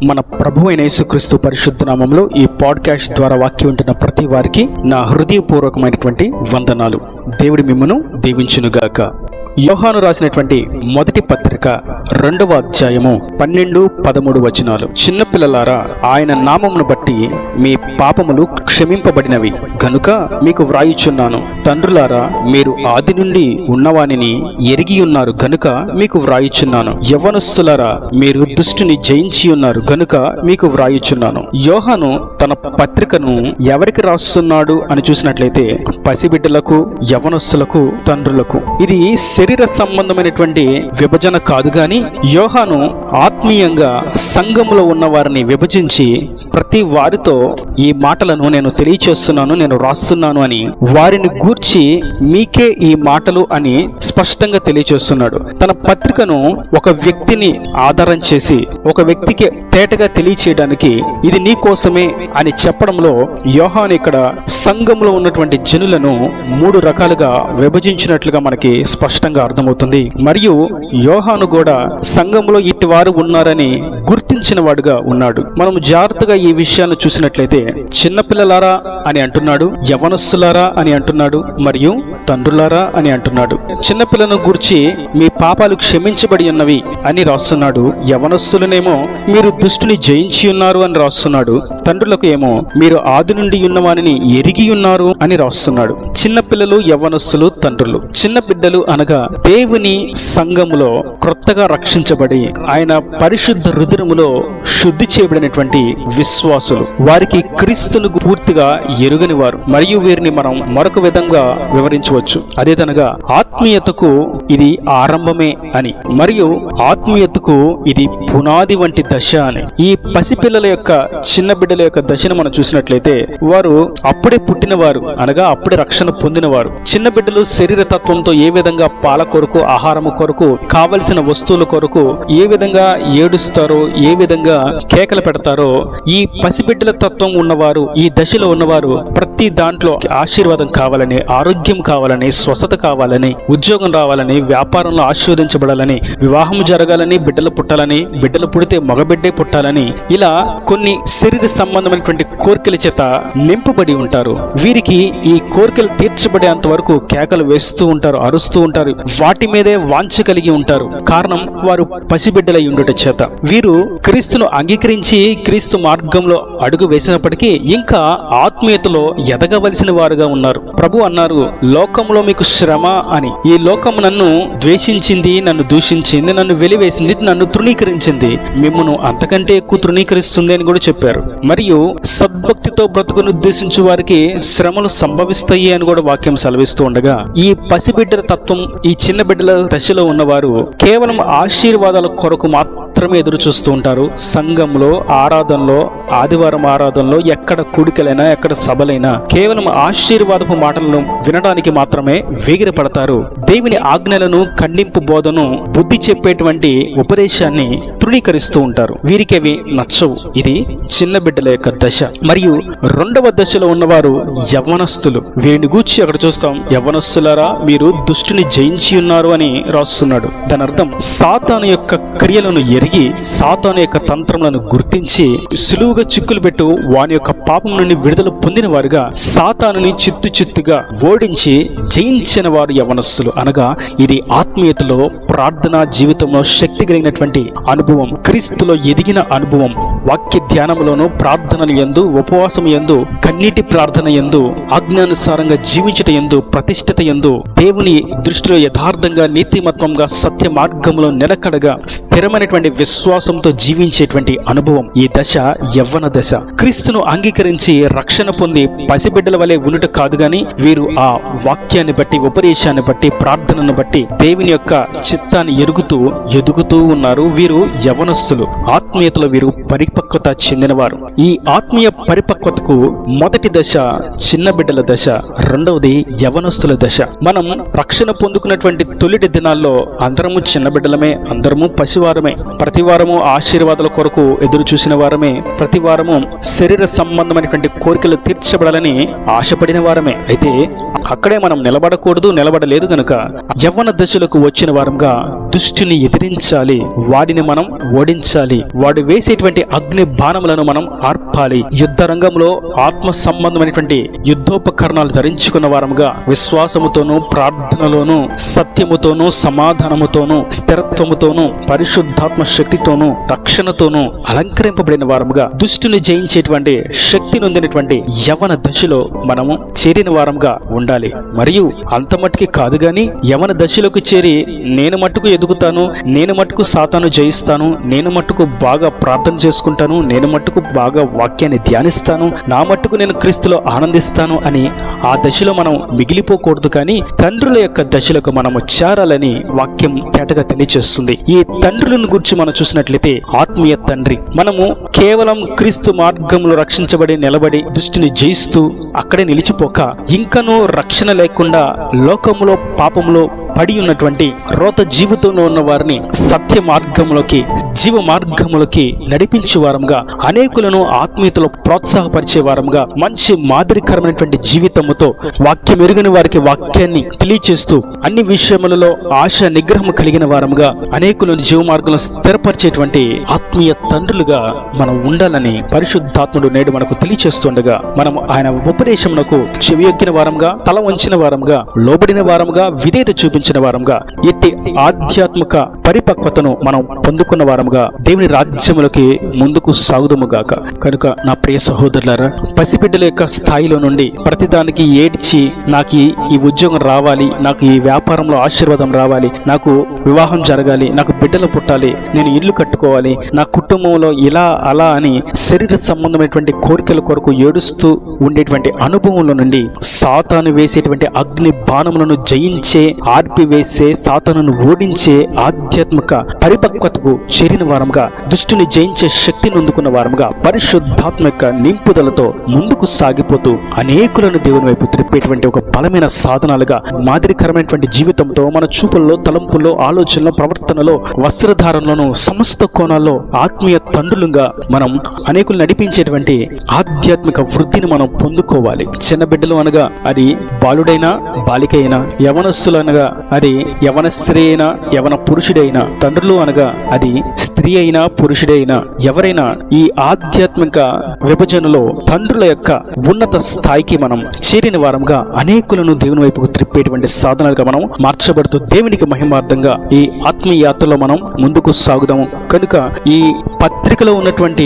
మన ప్రభు అయిన యేసుక్రీస్తు పరిశుద్ధ నామములో ఈ పాడ్కాస్ట్ ద్వారా వాక్యం వింటున్న ప్రతి వారికి నా హృదయపూర్వకమైనటువంటి వందనాలు. దేవుడి మిమ్మును దీవించునుగాక. యోహాను రాసినటువంటి మొదటి పత్రిక 2వ అధ్యాయము 12-13 వచనాలు. చిన్నపిల్లలారా, ఆయన నామమును బట్టి మీ పాపములు క్షమింపబడినవి గనుక మీకు వ్రాయుచున్నాను. తండ్రులారా, మీరు ఆది నుండి ఉన్నవానిని ఎరిగి ఉన్నారు గనుక మీకు వ్రాయుచున్నాను. యవ్వనస్తులారా, మీరు దుష్టుని జయించి ఉన్నారు గనుక మీకు వ్రాయుచున్నాను. యోహాను తన పత్రికను ఎవరికి రాస్తున్నాడు అని చూసినట్లయితే పసిబిడ్డలకు, యవ్వనస్తులకు, తండ్రులకు. ఇది శరీర సంబంధమైనటువంటి విభజన కాదు గాని యోహాను ఆత్మీయంగా సంఘములో ఉన్న వారిని విభజించి ప్రతి వారితో ఈ మాటలను నేను తెలియచేస్తున్నాను, నేను రాస్తున్నాను అని వారిని గూర్చి మీకే ఈ మాటలు అని స్పష్టంగా తెలియచేస్తున్నాడు. తన పత్రికను ఒక వ్యక్తిని ఆధారం చేసి ఒక వ్యక్తికి తేటగా తెలియచేయడానికి ఇది నీ కోసమే అని చెప్పడంలో యోహాను ఇక్కడ సంఘంలో ఉన్నటువంటి జనులను 3 రకాలుగా విభజించినట్లుగా మనకి స్పష్టంగా అర్థమవుతుంది. మరియు యోహాను కూడా సంఘంలో ఇట్టి వారు ఉన్నారని గుర్తించిన వాడుగా ఉన్నాడు. మనం జాగ్రత్తగా ఈ విషయాలను చూసినట్లయితే చిన్నపిల్లలారా అని అంటున్నాడు, యవనస్తులారా అని అంటున్నాడు, మరియు తండ్రులారా అని అంటున్నాడు. చిన్నపిల్లను గూర్చి మీ పాపాలు క్షమించబడి ఉన్నవి అని రాస్తున్నాడు. యవనస్తులనేమో మీరు దుష్టుని జయించి ఉన్నారు అని రాస్తున్నాడు. తండ్రులకు ఏమో మీరు ఆది నుండి ఉన్నవానిని ఎరిగి ఉన్నారు అని రాస్తున్నాడు. చిన్నపిల్లలు, యవ్వనస్తులు, తండ్రులు. చిన్న బిడ్డలు అనగా దేవుని సంఘములో క్రొత్తగా రక్షించబడి ఆయన పరిశుద్ధ రుధిరములో శుద్ధి చేయబడినటువంటి విశ్వాసులు. వారికి క్రీస్తును పూర్తిగా ఎరుగని వారు. మరియు వీరిని మనం మరొక విధంగా వివరించవచ్చు. అదేదనగా ఆత్మీయతకు ఇది ఆరంభమే అని, మరియు ఆత్మీయతకు ఇది పునాది వంటి దశ అని. ఈ పసిపిల్లల యొక్క, చిన్న బిడ్డల యొక్క దశను మనం చూసినట్లయితే వారు అప్పుడే పుట్టినవారు అనగా అప్పుడే రక్షణ పొందినవారు. చిన్న బిడ్డలు శరీర తత్వంతో ఏ విధంగా పాల కొరకు, ఆహారము కొరకు, కావలసిన వస్తువుల కొరకు ఏ విధంగా ఏడుస్తారో, ఏ విధంగా కేకలు పెడతారో, ఈ పసిబిడ్డల తత్వం ఉన్నవారు, ఈ దశలో ఉన్నవారు ప్రతి దాంట్లో ఆశీర్వాదం కావాలని, ఆరోగ్యం కావాలని, స్వస్థత కావాలని, ఉద్యోగం రావాలని, వ్యాపారంలో ఆశీర్వదించబడాలని, వివాహం జరగాలని, బిడ్డలు పుట్టాలని, బిడ్డలు పుడితే మగబిడ్డే పుట్టాలని, ఇలా కొన్ని శరీర సంబంధమైనటువంటి కోరికల చేత నింపబడి ఉంటారు. వీరికి ఈ కోరికలు తీర్చబడేంత వరకు కేకలు వేస్తూ ఉంటారు, అరుస్తూ ఉంటారు, వాటి మీదే వాంఛ కలిగి ఉంటారు. కారణం వారు పసిబిడ్డలై ఉండుట చేత. వీరు క్రీస్తును అంగీకరించి క్రీస్తు మార్గంలో అడుగు వేసినప్పటికీ ఇంకా ఆత్మీయతలో ఎదగవలసిన వారుగా ఉన్నారు. ప్రభు అన్నారు, లోకంలో మీకు శ్రమ అని. ఈ లోకం నన్ను ద్వేషించింది, నన్ను దూషించింది, నన్ను వెలివేసింది, నన్ను తృణీకరించింది, మిమ్మును అంతకంటే ఎక్కువ తృణీకరిస్తుంది అని కూడా చెప్పారు. మరియు సద్భక్తితో బ్రతుకును ఉద్దేశించు వారికి శ్రమలు సంభవిస్తాయి అని కూడా వాక్యం సెలవిస్తూ ఉండగా, ఈ పసిబిడ్డల తత్వం, ఈ చిన్న బిడ్డల దశలో ఉన్నవారు కేవలం ఆశీర్వాదాల కొరకు మాత్రమే ఎదురు చూస్తూ ఉంటారు. సంఘంలో, ఆరాధనలో, ఆదివారం ఆరాధనలో, ఎక్కడ కూడికలైనా, ఎక్కడ సభలైనా కేవలం ఆశీర్వాదపు మాటలను వినడానికి మాత్రమే వేగిరపడతారు. దేవుని ఆజ్ఞలను, ఖండింపు బోధను, బుద్ధి చెప్పేటువంటి ఉపదేశాన్ని తృణీకరిస్తూ ఉంటారు. వీరికి అవి నచ్చవు. ఇది చిన్న బిడ్డల యొక్క దశ. మరియు 2వ దశలో ఉన్నవారు యవ్వనస్తులు. వీరిని గూర్చి అక్కడ చూస్తాం, యవ్వనస్తులారా, మీరు దుష్టుని జయించి ఉన్నారు అని రాస్తున్నాడు. దాని అర్థం సాతాను యొక్క క్రియలను ఎరిగి, సాతాను యొక్క తంత్రములను గుర్తించి సులువుగా చిక్కులు పెట్టు వాని యొక్క పాపం నుండి విడుదల పొందిన వారుగా సాతానుని చిత్తుగా ఓడించి జయించిన వారు యవ్వనస్తులు. అనగా ఇది ఆత్మీయతలో, ప్రార్థనా జీవితంలో శక్తి కలిగినటువంటి అనుభవం, క్రీస్తులో ఎదిగిన అనుభవం, వాక్య ధ్యానములోను, ప్రార్థనలు యందు, ఉపవాసం యందు, కన్నీటి ప్రార్థన యందు, ఆజ్ఞానుసారంగా జీవించట యందు, ప్రతిష్ఠిత యందు, దేవుని దృష్టిలో యథార్థంగా, నీతిమత్వంగా, సత్య మార్గంలో నిలకడగా స్థిరమైనటువంటి విశ్వాసంతో జీవించేటువంటి అనుభవం. ఈ దశ యవ్వన దశ. క్రీస్తును అంగీకరించి రక్షణ పొంది పసిబిడ్డల వలె ఉండుట కాదు గాని వీరు ఆ వాక్యాన్ని బట్టి, ఉపదేశాన్ని బట్టి, ప్రార్థనను బట్టి దేవుని యొక్క చిత్తాన్ని ఎదుగుతూ ఉన్నారు. వీరు యవ్వనస్తులు. ఆత్మీయతలో వీరు పరిపక్వత చెందినవారు. ఈ ఆత్మీయ పరిపక్వతకు మొదటి దశ చిన్న బిడ్డల దశ, 2వది యవ్వనస్తుల దశ. మనం రక్షణ పొందుకున్నటువంటి తొలిటి దినాల్లో అందరము చిన్న బిడ్డలమే, అందరము పసివారమే, ప్రతివారము ఆశీర్వాదాల కొరకు ఎదురు చూసిన వారమే, ప్రతివారము శరీర సంబంధమైనటువంటి కోరికలు తీర్చబడాలని ఆశపడిన వారమే. అయితే అక్కడే మనం నిలబడలేదు గనుక యవ్వన దశలకు వచ్చిన వారంగా దుష్టుని ఎదిరించాలి, వాడిని మనం ఓడించాలి, వాడు వేసేటువంటి అగ్ని బాణములను మనం ఆర్పాలి. యుద్ధ రంగంలో ఆత్మ సంబంధమైనటువంటి యుద్ధోపకరణాలు ధరించుకున్న వారంగా విశ్వాసముతోనూ, ప్రార్థనలోనూ, సత్యముతోనూ, సమాధానముతోనూ, స్థిరత్వముతోనూ, పరిశుద్ధాత్మ శక్తితోనూ, రక్షణతోనూ అలంకరింపబడిన వారముగా దుష్టుని జయించేటువంటి శక్తి నొందినటువంటి యవన దశలో మనము చేరిన వారంగా ఉండాలి. మరియు అంత మట్టుకి కాదు గాని యవన దశలోకి చేరి నేను మట్టుకు ఎదుగుతాను, నేను మట్టుకు సాతాను జయిస్తాను, నేను మట్టుకు బాగా ప్రార్థన చేసుకుంటాను, నేను మట్టుకు బాగా వాక్యాన్ని ధ్యానిస్తాను, నా మట్టుకు నేను క్రీస్తులో ఆనందిస్తాను అని ఆ దశలో మనం మిగిలిపోకూడదు. కానీ తండ్రుల యొక్క దశలకు మనము చేరాలని వాక్యం తేటగా తెలియజేస్తుంది. ఈ తండ్రులను గురించి మనం చూసినట్లయితే ఆత్మీయ తండ్రి, మనము కేవలం క్రీస్తు మార్గంలో రక్షించబడి నిలబడి దుష్టిని జయిస్తూ అక్కడే నిలిచిపోక ఇంకనూ రక్షణ లేకుండా లోకములో పాపములో పడి ఉన్నటువంటి రోత జీవితంలో ఉన్న వారిని సత్య మార్గంలోకి, జీవ మార్గములకి నడిపించే వారంగా, అనేకులను ఆత్మీయతలో ప్రోత్సాహపరిచే వారంగా, మంచి మాదిరికరమైనటువంటి జీవితముతో వాక్యం ఎరుగని వారికి వాక్యాన్ని తెలియచేస్తూ అన్ని విషయములలో ఆశ నిగ్రహం కలిగిన వారంగా అనేకులను జీవ మార్గంలో స్థిరపరిచేటువంటి ఆత్మీయ తండ్రులుగా మనం ఉండాలని పరిశుద్ధాత్ముడు నేడు మనకు తెలియచేస్తుండగా మనం ఆయన ఉపదేశమునకు చెవియొగ్గిన వారంగా, తల వంచిన వారంగా, లోబడిన వారంగా, విధేయత చూపించిన వారంగా, ఎట్టి ఆధ్యాత్మిక పరిపక్వతను మనం పొందుకున్న వారంగా దేవుని రాజ్యములకి ముందుకు సాగుదముగాక. కనుక నా ప్రియ సహోదరులారా, పసిబిడ్డల యొక్క స్థాయిలో నుండి ప్రతిదానికి ఏడ్చి నాకు ఈ ఉద్యోగం రావాలి, నాకు ఈ వ్యాపారంలో ఆశీర్వాదం రావాలి, నాకు వివాహం జరగాలి, నాకు బిడ్డలు పుట్టాలి, నేను ఇల్లు కట్టుకోవాలి, నా కుటుంబంలో ఇలా అలా అని శరీర సంబంధమైనటువంటి కోరికల కొరకు ఏడుస్తూ ఉండేటువంటి అనుభవంలో నుండి సాతాను వేసేటువంటి అగ్ని బాణములను జయించే, ఆర్పివేసే, సాతానును ఓడించే ఆధ్యాత్మిక పరిపక్వతకు చేరిన వారంగా, దుష్టుని జయించే శక్తిని అందుకున్న వారంగా, పరిశుద్ధాత్మిక నింపుదలతో ముందుకు సాగిపోతూ అనేకులను దేవుని వైపు త్రిప్పేటువంటి ఒక బలమైన సాధనాలుగా, మాదిరికరమైనటువంటి జీవితంతో మన చూపుల్లో, తలంపుల్లో, ఆలోచనలో, ప్రవర్తనలో, వస్త్రధారణలోను సమస్త కోణాల్లో ఆత్మీయ తండ్రులుగా మనం అనేకులు నడిపించేటువంటి ఆధ్యాత్మిక వృద్ధిని మనం పొందుకోవాలి. చిన్న బిడ్డలు అనగా అది బాలుడైనా బాలిక అయినా, యవనస్సులు అనగా అది యవన స్త్రీ అయినా యవన పురుషుడైనా, తండ్రులు అనగా అది స్త్రీ అయినా పురుషుడైనా, ఎవరైనా ఈ ఆధ్యాత్మిక విభజనలో తండ్రుల యొక్క ఉన్నత స్థాయికి మనం చేరిన వారంగా అనేకులను దేవుని వైపుకు త్రిప్పేటువంటి సాధనాలుగా మనం మార్చబడుతూ దేవునికి మహిమార్థంగా ఈ ఆత్మీయ యాత్రలో మనం ముందుకు సాగుదాము. కనుక ఈ పత్రికలో ఉన్నటువంటి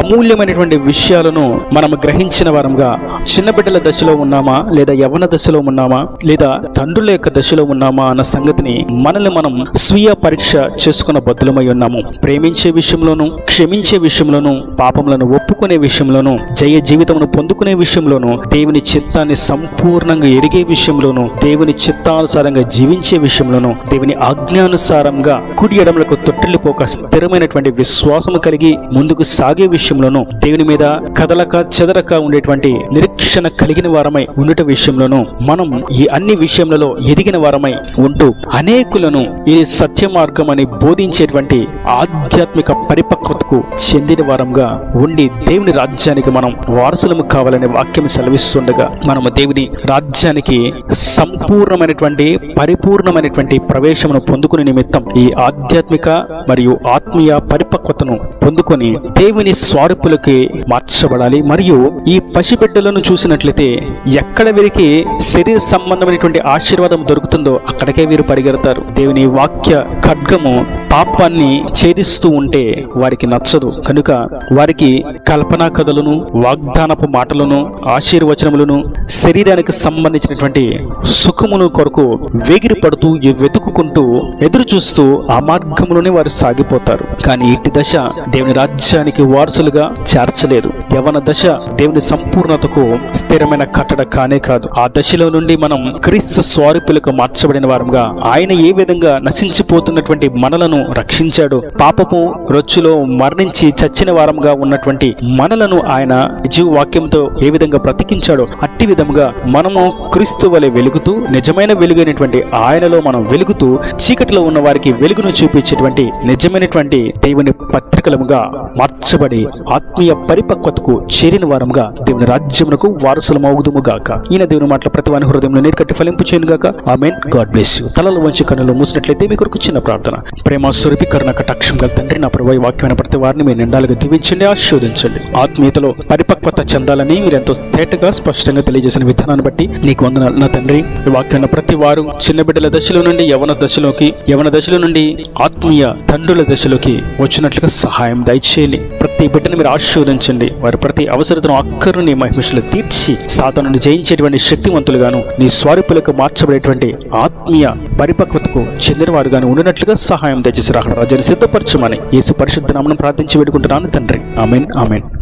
అమూల్యమైనటువంటి విషయాలను మనం గ్రహించిన వారంగా, చిన్న బిడ్డల దశలో ఉన్నామా లేదా యవ్వన దశలో ఉన్నామా లేదా తండ్రుల యొక్క దశలో ఉన్నామా అన్న సంగతిని మనల్ని మనం స్వీయ పరీక్ష చేసుకున్న బద్దులమై ఉన్నాము. ప్రేమించే విషయంలోను, క్షమించే విషయంలోను, పాపములను ఒప్పుకునే విషయంలోను, జయ జీవితమును పొందుకునే విషయంలోను, దేవుని చిత్తాన్ని సంపూర్ణంగా ఎరిగే విషయంలోను, దేవుని చిత్తానుసారంగా జీవించే విషయంలోను, దేవుని ఆజ్ఞానుసారంగా కుడి ఎడమలకు తొట్టిల్లిపోక స్థిరమైనటువంటి విశ్వాసము కలిగి ముందుకు సాగే విషయంలోను, దేవుని మీద కదలక చెదరక ఉండేటువంటి నిరీక్షణ కలిగిన వారమై ఉండుట విషయంలోను మనం ఈ అన్ని విషయములలో ఎదిగిన వారమై ఉంటూ అనేకులను ఈ సత్య మార్గం అని బోధించేటువంటి ఆధ్యాత్మిక పరిపక్వతకు చెందిన వారంగా ఉండి దేవుని రాజ్యానికి మనం వారసులము కావాలనే వాక్యం సెలవిస్తుండగా, మనము దేవుని రాజ్యానికి సంపూర్ణమైనటువంటి పరిపూర్ణమైనటువంటి ప్రవేశమును పొందుకునే నిమిత్తం ఈ ఆధ్యాత్మిక మరియు ఆత్మీయ పరిపక్వతను పొందుకొని దేవుని స్వరూపులకి మార్చబడాలి. మరియు ఈ పసిబిడ్డలను చూసినట్లయితే ఎక్కడ వీరికి శరీర సంబంధమైనటువంటి ఆశీర్వాదం దొరుకుతుందో అక్కడికే వీరు పరిగెడతారు. దేవుని వాక్య ఖడ్గము పాపాన్ని ఛేదిస్తూ ఉంటే వారికి నచ్చదు. కనుక వారికి కల్పనా కథలను, వాగ్దానపు మాటలను, ఆశీర్వచనములను, శరీరానికి సంబంధించినటువంటి సుఖమును కొరకు వేగిరి పడుతూ వెతుక్కుంటూ ఎదురు చూస్తూ ఆ మార్గంలోనే వారు సాగిపోతారు. కానీ ఇటు దశ దేవుని రాజ్యానికి వారసులుగా చేర్చలేదు. యవ్వన దశ దేవుని సంపూర్ణతకు స్థిరమైన కట్టడ కానే కాదు. ఆ దశలో నుండి మనం క్రీస్తు స్వరూపులకు మార్చబడిన వారంగా, ఆయన ఏ విధంగా నశించిపోతున్నటువంటి మనలను రక్షించాడు, పాప పాపము రొచ్చులో మరణించి చచ్చిన వారంగా ఉన్నటువంటి మనలను ఆయన జీవ వాక్యంతో ఏ విధంగా బ్రతికించాడో అట్టి విధముగా మనము క్రీస్తు వలె వెలుగుతూ నిజమైన వెలుగైనటువంటి ఆయనలో మనం వెలుగుతూ చీకటిలో ఉన్న వారికి వెలుగును చూపించేటువంటి నిజమైనటువంటి దేవుని పత్రికలముగా మార్చబడి ఆత్మీయ పరిపక్వతకు చేరిన వారముగా దేవుని రాజ్యమునకు వారసులమవుదుముగాక. ఈయన దేవుని మాటల ప్రతి వాని హృదయంలో నీరు కట్టి ఫలింపు చేయనుగాక. ఆమేన్. God bless you. తలలు వంచి కన్నులు మూసినట్లయితే మీ కొరకు చిన్న ప్రార్థన. ప్రేమ స్వరూపి కరుణ కటాక్షం గల తండ్రి, నా ప్రభు వాక్యమైన ప్రతి వారిని మీరు నిండాలుగా దీవించండి, ఆశీర్వదించండి. ఆత్మీయతలో పరిపక్వత చెందాలని మీరు ఎంతో తేటగా స్పష్టంగా తెలియజేసిన విధానాన్ని బట్టి నీకు వందనాలు నా తండ్రి. ఈ వాక్యాన్ని ప్రతి వారు చిన్న బిడ్డల దశలో నుండి యవన దశలో నుండి ఆత్మీయ తండ్రుల దశలోకి వచ్చినట్లుగా సహాయం దయచేయండి. ప్రతి బిడ్డను మీరు ఆశీర్వదించండి. వారి ప్రతి అవసరతను అక్కరుని నీ మహిమలో తీర్చి సాతానుని జయించేటువంటి శక్తివంతులుగాను నీ స్వరూపులకు మార్చబడేటువంటి ఆత్మీయ పరిపక్వతకు చెందిన వారుగాను ఉండినట్లుగా సహాయం దయచేసి రాజాన్ని సిద్ధపరచమని యేసు పరిశుద్ధ నామమున ప్రార్థించి వేడుకుంటున్నాను తండ్రి. ఆమేన్. ఆమేన్.